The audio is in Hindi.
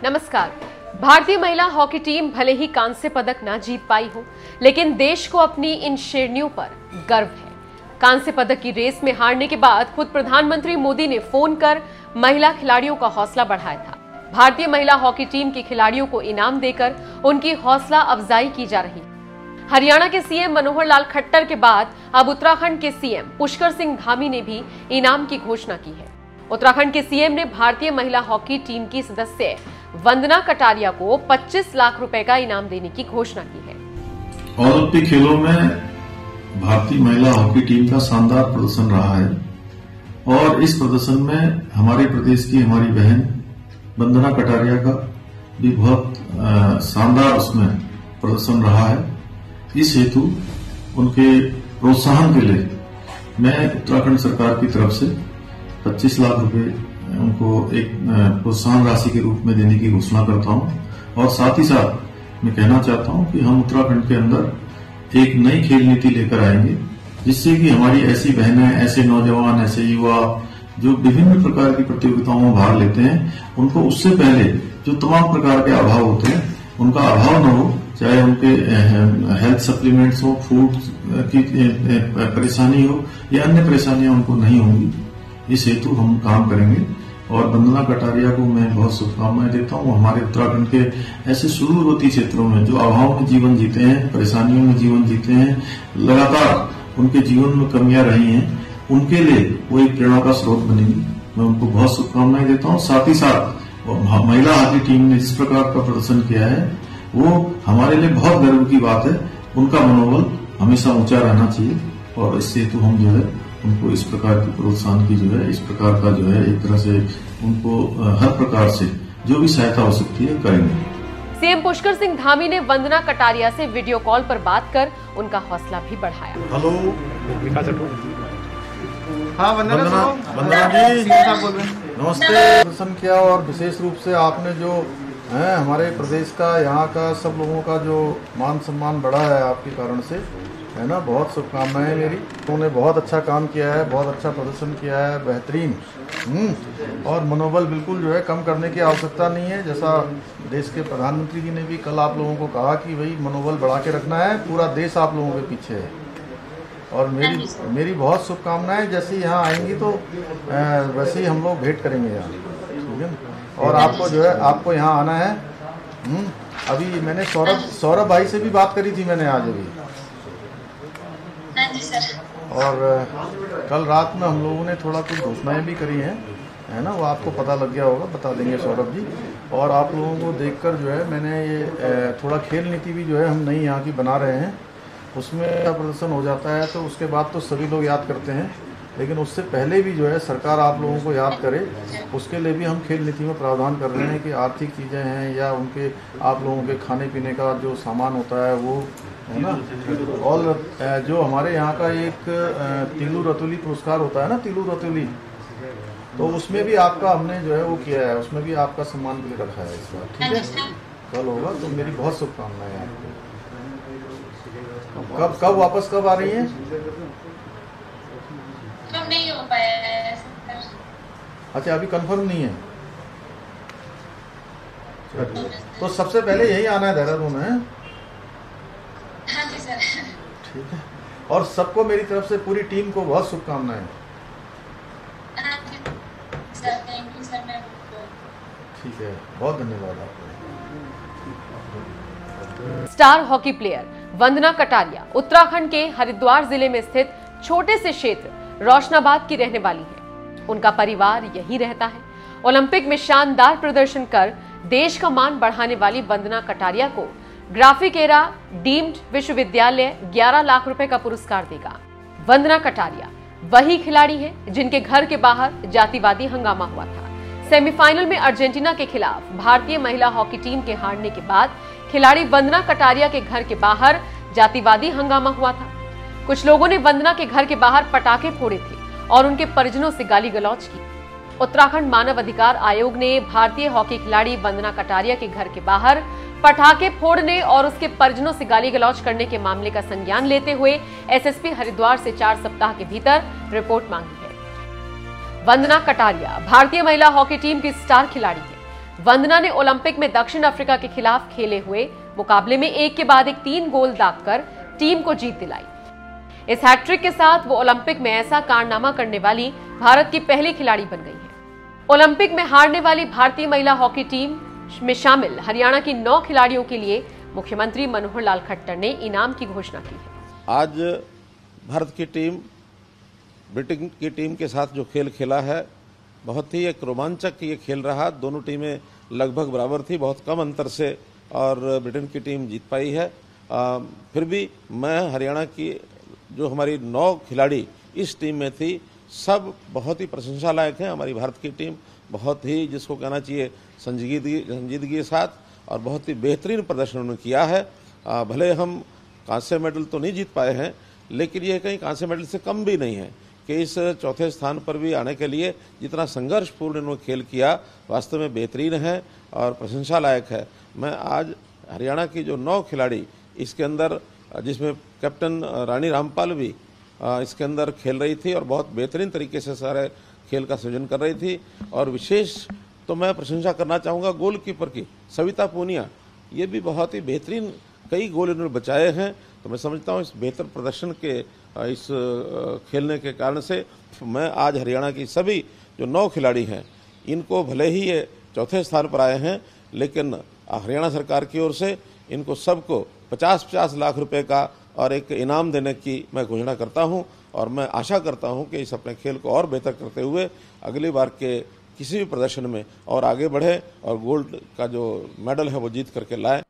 नमस्कार। भारतीय महिला हॉकी टीम भले ही कांस्य पदक ना जीत पाई हो, लेकिन देश को अपनी इन शेरनियों पर गर्व है। कांस्य पदक की रेस में हारने के बाद खुद प्रधानमंत्री मोदी ने फोन कर महिला खिलाड़ियों का हौसला बढ़ाया था। भारतीय महिला हॉकी टीम के खिलाड़ियों को इनाम देकर उनकी हौसला अफजाई की जा रही। हरियाणा के सीएम मनोहर लाल खट्टर के बाद अब उत्तराखंड के सीएम पुष्कर सिंह धामी ने भी इनाम की घोषणा की है। उत्तराखंड के सीएम ने भारतीय महिला हॉकी टीम की सदस्य वंदना कटारिया को 25 लाख रुपए का इनाम देने की घोषणा की है। ओलंपिक खेलों में भारतीय महिला हॉकी टीम का शानदार प्रदर्शन रहा है और इस प्रदर्शन में हमारे प्रदेश की हमारी बहन वंदना कटारिया का भी बहुत शानदार उसमें प्रदर्शन रहा है। इस हेतु उनके प्रोत्साहन के लिए मैं उत्तराखंड सरकार की तरफ से 25 लाख रुपए उनको एक प्रोत्साहन राशि के रूप में देने की घोषणा करता हूं और साथ ही साथ मैं कहना चाहता हूं कि हम उत्तराखंड के अंदर एक नई खेल नीति लेकर आएंगे, जिससे कि हमारी ऐसी बहनें, ऐसे नौजवान, ऐसे युवा जो विभिन्न प्रकार की प्रतियोगिताओं में भाग लेते हैं, उनको उससे पहले जो तमाम प्रकार के अभाव होते हैं उनका अभाव न हो, चाहे उनके हेल्थ सप्लीमेंट्स हो, फूड की परेशानी हो या अन्य परेशानियां उनको नहीं होंगी। इस हेतु हम काम करेंगे और वंदना कटारिया को मैं बहुत शुभकामनाएं देता हूं। हमारे उत्तराखंड के ऐसे सुदूरवर्ती क्षेत्रों में जो अभाव में जीवन जीते हैं, परेशानियों में जीवन जीते हैं, लगातार उनके जीवन में कमियां रही हैं, उनके लिए वो एक प्रेरणा का स्रोत बनेगी। मैं उनको बहुत शुभकामनाएं देता हूं। साथ ही साथ महिला हॉकी टीम ने जिस प्रकार का प्रदर्शन किया है वो हमारे लिए बहुत गर्व की बात है। उनका मनोबल हमेशा ऊंचा रहना चाहिए और इस हेतु हम जो है उनको इस प्रकार की प्रोत्साहन की जो है, इस प्रकार का जो है एक तरह से उनको हर प्रकार से जो भी सहायता हो सकती है करेंगे। सीएम पुष्कर सिंह धामी ने वंदना कटारिया से वीडियो कॉल पर बात कर उनका हौसला भी बढ़ाया। हेलो, हाँ वंदना जी नमस्ते। प्रदर्शन किया और विशेष रूप से आपने जो है हमारे प्रदेश का, यहाँ का सब लोगों का जो मान सम्मान बढ़ा है आपके कारण से, है ना। बहुत शुभकामनाएं मेरी। उन्होंने बहुत अच्छा काम किया है, बहुत अच्छा प्रदर्शन किया है, बेहतरीन। और मनोबल बिल्कुल जो है कम करने की आवश्यकता नहीं है। जैसा देश के प्रधानमंत्री जी ने भी कल आप लोगों को कहा कि भाई मनोबल बढ़ा के रखना है, पूरा देश आप लोगों के पीछे है। और मेरी बहुत शुभकामनाएं। जैसे ही यहाँ आएंगी तो वैसे ही हम लोग भेंट करेंगे यहाँ, ठीक है। और आपको जो है आपको यहाँ आना है। अभी मैंने सौरभ भाई से भी बात करी थी मैंने आज अभी। और कल रात में हम लोगों ने थोड़ा कुछ घोषणाएं भी करी हैं, है ना। वो आपको पता लग गया होगा, बता देंगे सौरभ जी। और आप लोगों को देखकर जो है मैंने ये थोड़ा खेल नीति भी जो है हम नई यहाँ की बना रहे हैं। उसमें प्रदर्शन हो जाता है तो उसके बाद तो सभी लोग याद करते हैं, लेकिन उससे पहले भी जो है सरकार आप लोगों को याद करे, उसके लिए भी हम खेल नीति में प्रावधान कर रहे हैं कि आर्थिक चीज़ें हैं या उनके आप लोगों के खाने पीने का जो सामान होता है वो, है ना। और जो हमारे यहाँ का एक तिलू रतुली पुरस्कार होता है ना, तिलू रतुली, तो उसमें भी आपका हमने जो है वो किया है, उसमें भी आपका सम्मान के लिए रखा है इस बार, ठीक है। कल होगा तो मेरी बहुत शुभकामनाएं आपको। कब वापस कब आ रही हैं? नहीं हो पाया है। अच्छा, अभी कंफर्म नहीं है। तो सबसे पहले यही आना है, देहरादून है। हाँ जी सर। ठीक है। और सबको मेरी तरफ से पूरी टीम को बहुत शुभकामनाएं। Sir thank you sir. मैं ठीक है, बहुत धन्यवाद आपको। Star hockey player Vandana Kataria Uttarakhand के हरिद्वार जिले में स्थित छोटे से क्षेत्र रोशनाबाद की रहने वाली है। उनका परिवार यही रहता है। ओलंपिक में शानदार प्रदर्शन कर देश का मान बढ़ाने वाली वंदना कटारिया को ग्राफिकेरा डीम्ड विश्वविद्यालय 11 लाख रुपए का पुरस्कार देगा। वंदना कटारिया वही खिलाड़ी है जिनके घर के बाहर जातिवादी हंगामा हुआ था। सेमीफाइनल में अर्जेंटीना के खिलाफ भारतीय महिला हॉकी टीम के हारने के बाद खिलाड़ी वंदना कटारिया के घर के बाहर जातिवादी हंगामा हुआ था। कुछ लोगों ने वंदना के घर के बाहर पटाखे फोड़े थे और उनके परिजनों से गाली गलौज की। उत्तराखंड मानव अधिकार आयोग ने भारतीय हॉकी खिलाड़ी वंदना कटारिया के घर के बाहर पटाखे फोड़ने और उसके परिजनों से गाली गलौज करने के मामले का संज्ञान लेते हुए एसएसपी हरिद्वार से 4 सप्ताह के भीतर रिपोर्ट मांगी है। वंदना कटारिया भारतीय महिला हॉकी टीम की स्टार खिलाड़ी है। वंदना ने ओलंपिक में दक्षिण अफ्रीका के खिलाफ खेले हुए मुकाबले में एक के बाद एक 3 गोल दागकर टीम को जीत दिलाई। इस हैट्रिक के साथ वो ओलंपिक में ऐसा कारनामा करने वाली भारत की पहली खिलाड़ी बन गई है। ओलंपिक में हारने वाली भारतीय महिला हॉकी टीम में शामिल हरियाणा की 9 खिलाड़ियों के लिए मुख्यमंत्री मनोहर लाल खट्टर ने इनाम की घोषणा की है। आज भारत की टीम ब्रिटेन की टीम के साथ जो खेल खेला है, बहुत ही एक रोमांचक ये खेल रहा। दोनों टीमें लगभग बराबर थी, बहुत कम अंतर से और ब्रिटेन की टीम जीत पाई है। फिर भी मैं हरियाणा की जो हमारी 9 खिलाड़ी इस टीम में थी, सब बहुत ही प्रशंसा लायक हैं। हमारी भारत की टीम बहुत ही, जिसको कहना चाहिए, संजीदगी के साथ और बहुत ही बेहतरीन प्रदर्शन उन्होंने किया है। भले हम कांस्य मेडल तो नहीं जीत पाए हैं, लेकिन ये कहीं कांस्य मेडल से कम भी नहीं है कि इस चौथे स्थान पर भी आने के लिए जितना संघर्षपूर्ण इन्होंने खेल किया, वास्तव में बेहतरीन है और प्रशंसा लायक है। मैं आज हरियाणा की जो 9 खिलाड़ी इसके अंदर, जिसमें कैप्टन रानी रामपाल भी इसके अंदर खेल रही थी और बहुत बेहतरीन तरीके से सारे खेल का सृजन कर रही थी। और विशेष तो मैं प्रशंसा करना चाहूँगा गोलकीपर की, सविता पूनिया। ये भी बहुत ही बेहतरीन कई गोल इन्होंने बचाए हैं। तो मैं समझता हूँ इस बेहतर प्रदर्शन के इस खेलने के कारण से मैं आज हरियाणा की सभी जो 9 खिलाड़ी हैं, इनको भले ही ये चौथे स्थान पर आए हैं, लेकिन हरियाणा सरकार की ओर से इनको सबको 50-50 लाख रुपए का और एक इनाम देने की मैं घोषणा करता हूं। और मैं आशा करता हूं कि इस अपने खेल को और बेहतर करते हुए अगली बार के किसी भी प्रदर्शन में और आगे बढ़े और गोल्ड का जो मेडल है वो जीत करके लाए।